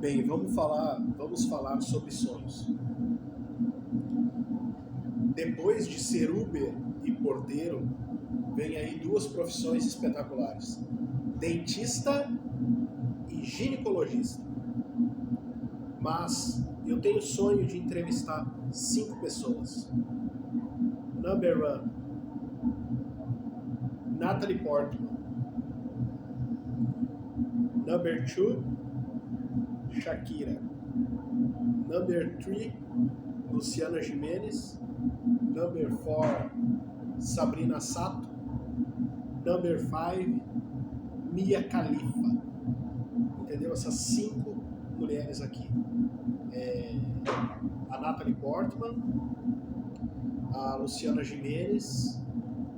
Bem, vamos falar sobre sonhos. Depois de ser Uber e porteiro, vem aí duas profissões espetaculares: dentista e ginecologista. Mas eu tenho o sonho de entrevistar 5 pessoas. Number one, Natalie Portman. Number two, Shakira. Number three, Luciana Gimenez. Number four, Sabrina Sato. Number five, Mia Khalifa. Entendeu? Essas 5 mulheres aqui. A Natalie Portman, a Luciana Gimenez,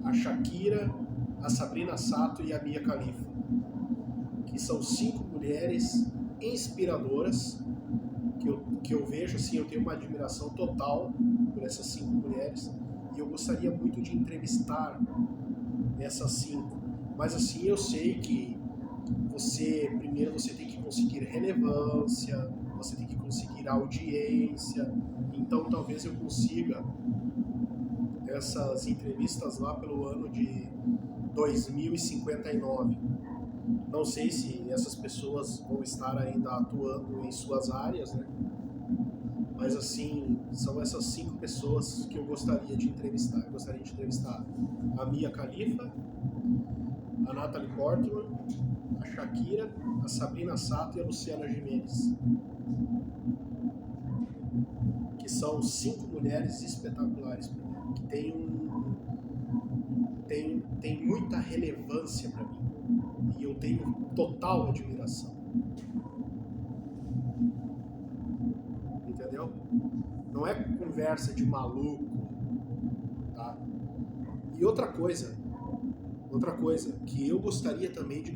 a Shakira, a Sabrina Sato e a Mia Khalifa, que são 5 mulheres inspiradoras que eu vejo, assim, eu tenho uma admiração total por essas 5 mulheres e eu gostaria muito de entrevistar essas 5. Mas assim, eu sei que primeiro você tem que conseguir relevância, você tem que conseguir audiência, então talvez eu consiga essas entrevistas lá pelo ano de 2059. Não sei se essas pessoas vão estar ainda atuando em suas áreas, né? Mas assim, são essas 5 pessoas que eu gostaria de entrevistar. Eu gostaria de entrevistar a Mia Khalifa, a Natalie Portman, a Shakira, a Sabrina Sato e a Luciana Gimenez, que são 5 mulheres espetaculares para mim, que tem muita relevância para mim e eu tenho total admiração. Entendeu? Não é conversa de maluco, tá? E outra coisa que eu gostaria também de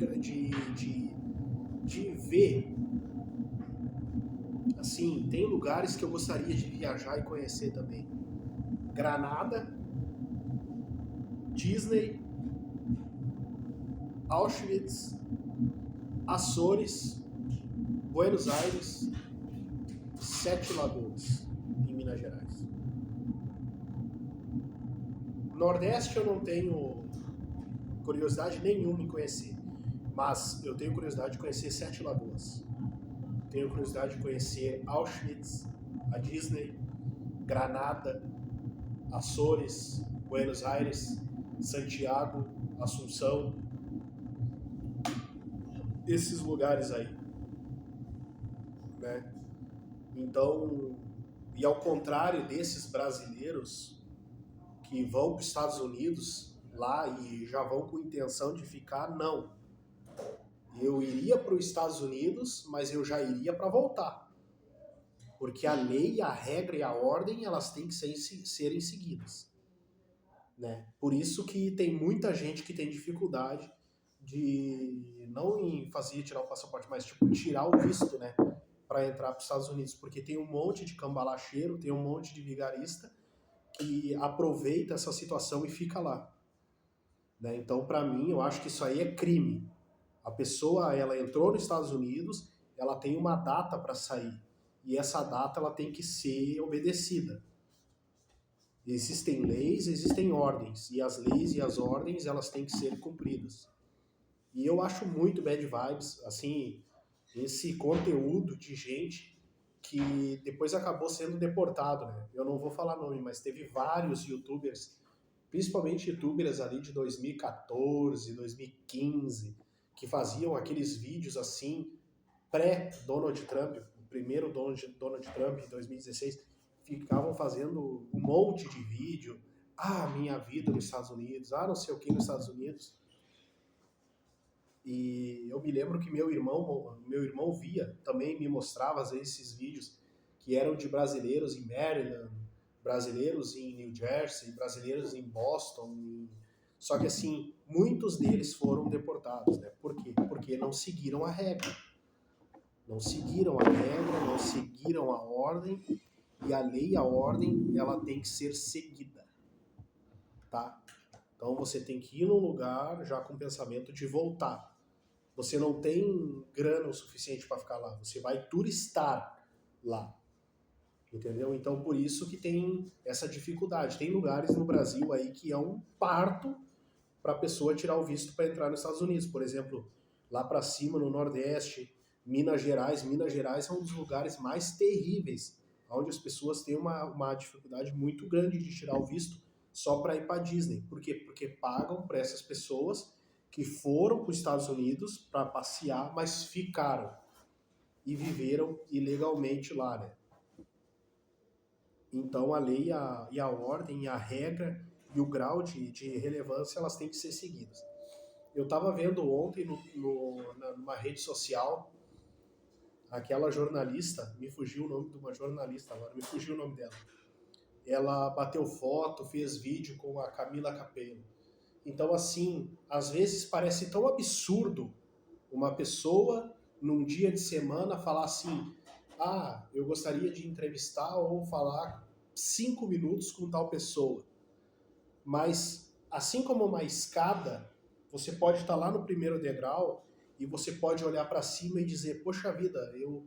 ver, assim, tem lugares que eu gostaria de viajar e conhecer também. Granada, Disney, Auschwitz, Açores, Buenos Aires, 7 Lagoas, em Minas Gerais. Nordeste eu não tenho curiosidade nenhuma em conhecer, mas eu tenho curiosidade de conhecer 7 Lagoas. Tenho curiosidade de conhecer Auschwitz, a Disney, Granada, Açores, Buenos Aires, Santiago, Assunção, esses lugares aí, né? Então, e ao contrário desses brasileiros que vão para os Estados Unidos lá e já vão com intenção de ficar, não. Eu iria para os Estados Unidos, mas eu já iria para voltar. Porque a lei, a regra e a ordem, elas têm que serem seguidas, né? Por isso que tem muita gente que tem dificuldade de não em fazer tirar o passaporte, mas tipo tirar o visto, né, para entrar para os Estados Unidos, porque tem um monte de cambalacheiro, tem um monte de vigarista que aproveita essa situação e fica lá, né? Então, para mim, eu acho que isso aí é crime. A pessoa, ela entrou nos Estados Unidos, ela tem uma data para sair e essa data ela tem que ser obedecida. Existem leis, existem ordens, e as leis e as ordens elas têm que ser cumpridas. E eu acho muito bad vibes, assim, esse conteúdo de gente que depois acabou sendo deportado, né? Eu não vou falar nome, mas teve vários youtubers, principalmente youtubers ali de 2014, 2015, que faziam aqueles vídeos assim, pré-Donald Trump, o primeiro Donald Trump em 2016, ficavam fazendo um monte de vídeo, minha vida nos Estados Unidos, não sei o que nos Estados Unidos. E eu me lembro que meu irmão via, também me mostrava às vezes esses vídeos que eram de brasileiros em Maryland, brasileiros em New Jersey, brasileiros em Boston. Só que assim, muitos deles foram deportados, né? Por quê? Porque não seguiram a regra. Não seguiram a regra, não seguiram a ordem, e a lei e a ordem, ela tem que ser seguida, tá? Então você tem que ir num lugar já com o pensamento de voltar. você não tem grana o suficiente para ficar lá, você vai turistar lá, entendeu? Então, por isso que tem essa dificuldade. Tem lugares no Brasil aí que é um parto para a pessoa tirar o visto para entrar nos Estados Unidos. Por exemplo, lá para cima, no Nordeste, Minas Gerais. Minas Gerais é um dos lugares mais terríveis, onde as pessoas têm uma dificuldade muito grande de tirar o visto só para ir para Disney. Por quê? Porque pagam para essas pessoas que foram para os Estados Unidos para passear, mas ficaram e viveram ilegalmente lá, né? Então a lei e a ordem, e a regra e o grau de relevância, elas têm que ser seguidas. Eu estava vendo ontem numa rede social, aquela jornalista, me fugiu o nome de uma jornalista agora, me fugiu o nome dela. Ela bateu foto, fez vídeo com a Camila Cabello. Então, assim, às vezes parece tão absurdo uma pessoa, num dia de semana, falar assim: ah, eu gostaria de entrevistar ou falar 5 minutos com tal pessoa. Mas, assim como uma escada, você pode estar lá no primeiro degrau e você pode olhar para cima e dizer: poxa vida, eu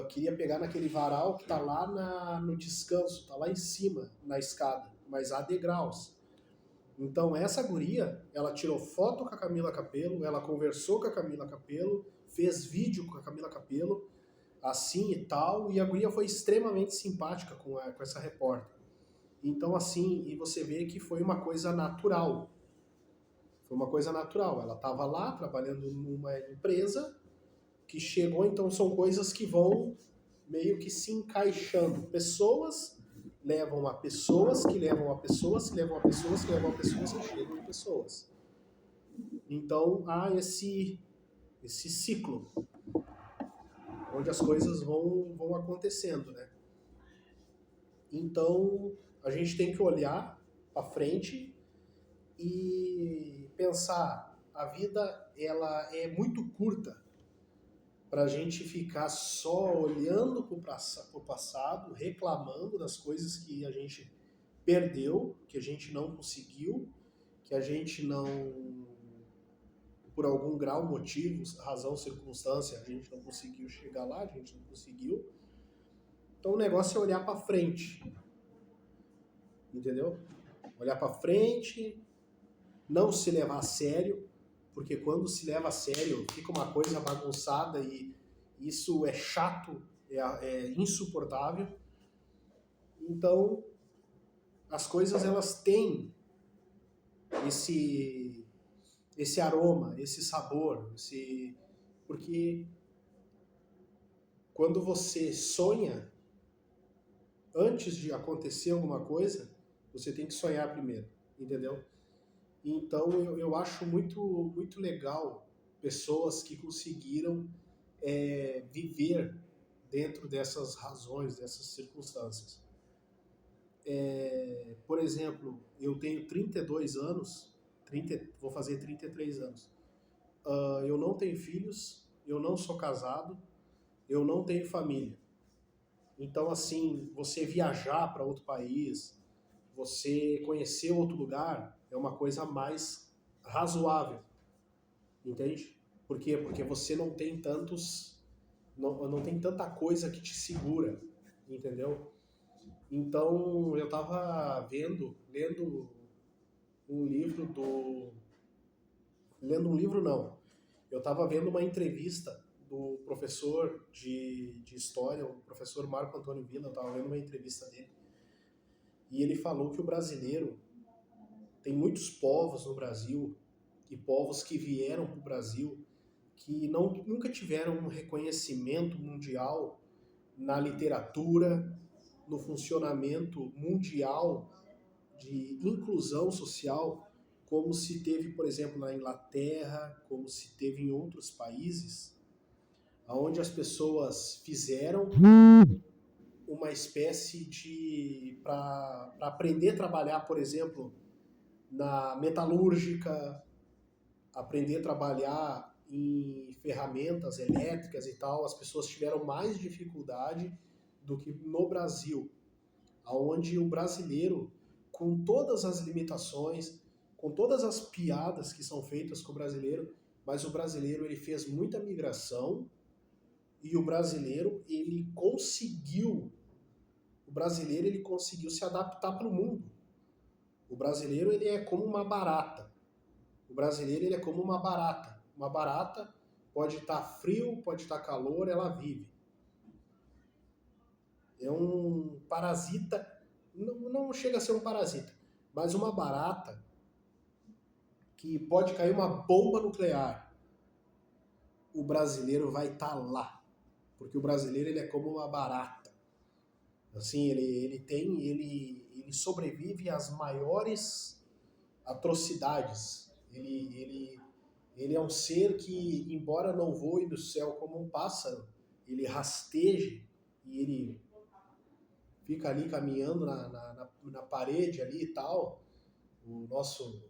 queria pegar naquele varal que está lá no descanso, está lá em cima, na escada, mas há degraus. Então essa guria, ela tirou foto com a Camila Cabello, ela conversou com a Camila Cabello, fez vídeo com a Camila Cabello, assim e tal, e a guria foi extremamente simpática com essa repórter. Então assim, e você vê que foi uma coisa natural. Foi uma coisa natural. Ela estava lá trabalhando numa empresa que chegou, então são coisas que vão meio que se encaixando. Pessoas levam a pessoas, que levam a pessoas, que levam a pessoas, que levam a pessoas, que chegam em pessoas. Então há esse ciclo, onde as coisas vão acontecendo, né? Então a gente tem que olhar para frente e pensar, a vida ela é muito curta para a gente ficar só olhando para o passado, reclamando das coisas que a gente perdeu, que a gente não conseguiu, que a gente não, por algum grau, motivo, razão, circunstância, a gente não conseguiu chegar lá, a gente não conseguiu. Então o negócio é olhar para frente, entendeu? Olhar para frente, não se levar a sério, porque quando se leva a sério fica uma coisa bagunçada e isso é chato, é insuportável. Então as coisas elas têm esse aroma, esse sabor, porque quando você sonha, antes de acontecer alguma coisa, você tem que sonhar primeiro, entendeu? Então eu acho muito, muito legal pessoas que conseguiram viver dentro dessas razões, dessas circunstâncias. Por exemplo, eu tenho 32 anos, vou fazer 33 anos. Eu não tenho filhos, eu não sou casado, eu não tenho família. Então, assim, você viajar para outro país, você conhecer outro lugar, é uma coisa mais razoável, entende? Por quê? Porque você não tem não tem tanta coisa que te segura, entendeu? Então, eu estava lendo um livro Lendo um livro, não. Eu estava vendo uma entrevista do professor de história, o professor Marco Antônio Villa, eu estava vendo uma entrevista dele, e ele falou que o brasileiro, tem muitos povos no Brasil, e povos que vieram para o Brasil, que nunca tiveram um reconhecimento mundial na literatura, no funcionamento mundial de inclusão social, como se teve, por exemplo, na Inglaterra, como se teve em outros países, onde as pessoas fizeram uma espécie de... para aprender a trabalhar, por exemplo, na metalúrgica, aprender a trabalhar em ferramentas elétricas e tal, as pessoas tiveram mais dificuldade do que no Brasil, onde o brasileiro, com todas as limitações, com todas as piadas que são feitas com o brasileiro, mas o brasileiro ele fez muita migração e o brasileiro ele conseguiu se adaptar para o mundo. O brasileiro ele é como uma barata. O brasileiro ele é como uma barata. Uma barata pode estar frio, pode estar calor, ela vive. É um parasita, não chega a ser um parasita, mas uma barata que pode cair uma bomba nuclear. O brasileiro vai estar lá, porque o brasileiro ele é como uma barata. Assim, ele sobrevive às maiores atrocidades. Ele é um ser que, embora não voe do céu como um pássaro, ele rasteje e ele fica ali caminhando na parede ali e tal. O nosso...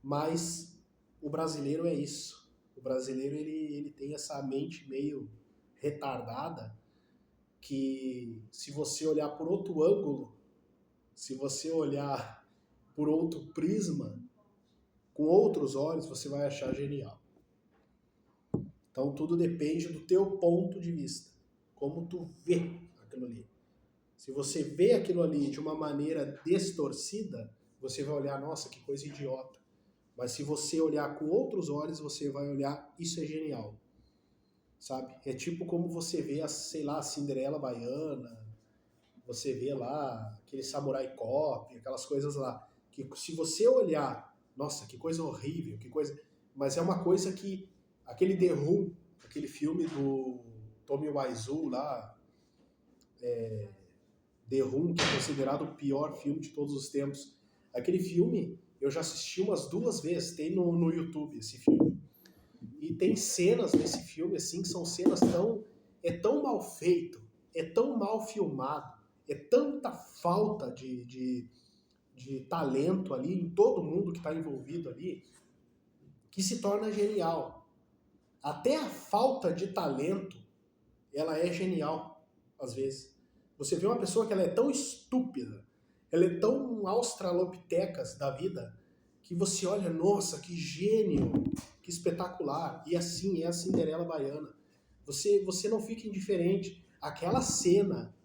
Mas o brasileiro é isso. O brasileiro ele tem essa mente meio retardada que, se você olhar por outro ângulo, se você olhar por outro prisma, com outros olhos, você vai achar genial. Então tudo depende do teu ponto de vista, como tu vê aquilo ali. Se você vê aquilo ali de uma maneira distorcida, você vai olhar, nossa, que coisa idiota. Mas se você olhar com outros olhos, você vai olhar, isso é genial. Sabe? É tipo como você vê, sei lá, a Cinderela Baiana, você vê lá aquele Samurai Cop, aquelas coisas lá. Que se você olhar, nossa, que coisa horrível, que coisa... Mas é uma coisa que, aquele The Room, aquele filme do Tommy Wiseau lá, The Room, que é considerado o pior filme de todos os tempos. Aquele filme, eu já assisti umas 2 vezes, tem no YouTube esse filme. E tem cenas nesse filme, assim, que são cenas tão mal feito, é tão mal filmado, é tanta falta de talento ali, em todo mundo que está envolvido ali, que se torna genial. Até a falta de talento, ela é genial, às vezes. Você vê uma pessoa que ela é tão estúpida, ela é tão australopithecus da vida, que você olha, nossa, que gênio, que espetacular. E assim é a Cinderela Baiana. Você não fica indiferente. Aquela cena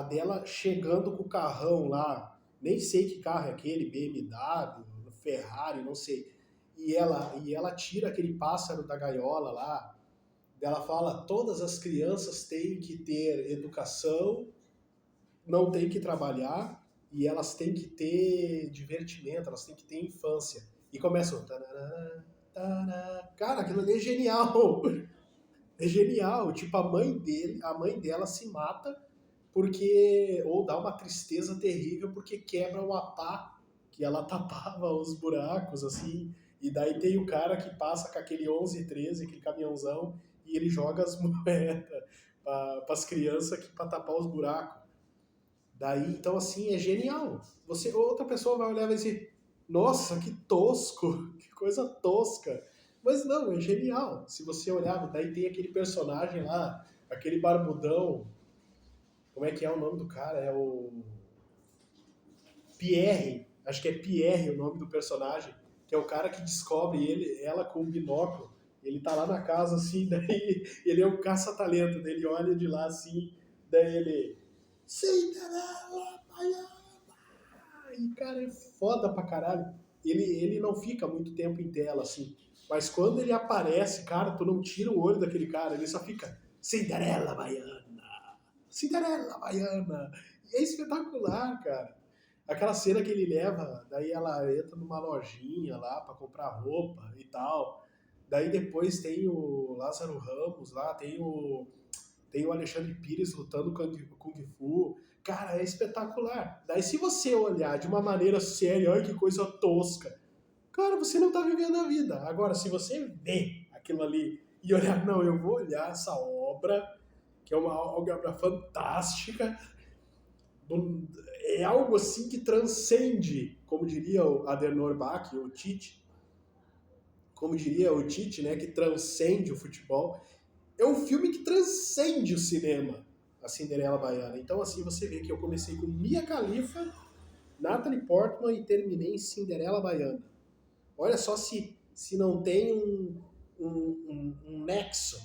dela chegando com o carrão lá, nem sei que carro é aquele, BMW, Ferrari, não sei. E ela tira aquele pássaro da gaiola lá. Ela fala, todas as crianças têm que ter educação, não têm que trabalhar, e elas têm que ter divertimento, elas têm que ter infância. E começam... Cara, aquilo ali é genial. É genial. Tipo, a mãe dela se mata porque... Ou dá uma tristeza terrível porque quebra o apá, que ela tapava os buracos, assim. E daí tem o cara que passa com aquele 1113, aquele caminhãozão, e ele joga as moedas para as crianças para tapar os buracos. Daí, então, assim, é genial. Outra pessoa vai olhar e vai dizer, nossa, que tosco, que coisa tosca. Mas não, é genial. Se você olhar, daí tem aquele personagem lá, aquele barbudão, como é que é o nome do cara? É o Pierre, acho que é Pierre o nome do personagem, que é o cara que descobre ela com um binóculo. Ele tá lá na casa, assim, daí ele é um caça-talento, daí ele olha de lá, assim, daí ele... Cinderela Baiana! E, cara, é foda pra caralho. Ele não fica muito tempo em tela, assim. Mas quando ele aparece, cara, tu não tira o olho daquele cara. Ele só fica Cinderela Baiana! Cinderela Baiana! E é espetacular, cara. Aquela cena que ele leva, daí ela entra numa lojinha lá pra comprar roupa e tal. Daí depois tem o Lázaro Ramos lá, tem o Alexandre Pires lutando Kung Fu. Cara, é espetacular. Daí se você olhar de uma maneira séria, olha que coisa tosca, cara, você não tá vivendo a vida. Agora, se você vê aquilo ali e olhar, não, eu vou olhar essa obra, que é uma obra fantástica, é algo assim que transcende, como diria o Adenor Bach, o Tite, como diria o Tite, né, que transcende o futebol. É um filme que transcende o cinema, a Cinderela Baiana. Então, assim, você vê que eu comecei com Mia Khalifa, Natalie Portman e terminei em Cinderela Baiana. Olha só se se não tem um nexo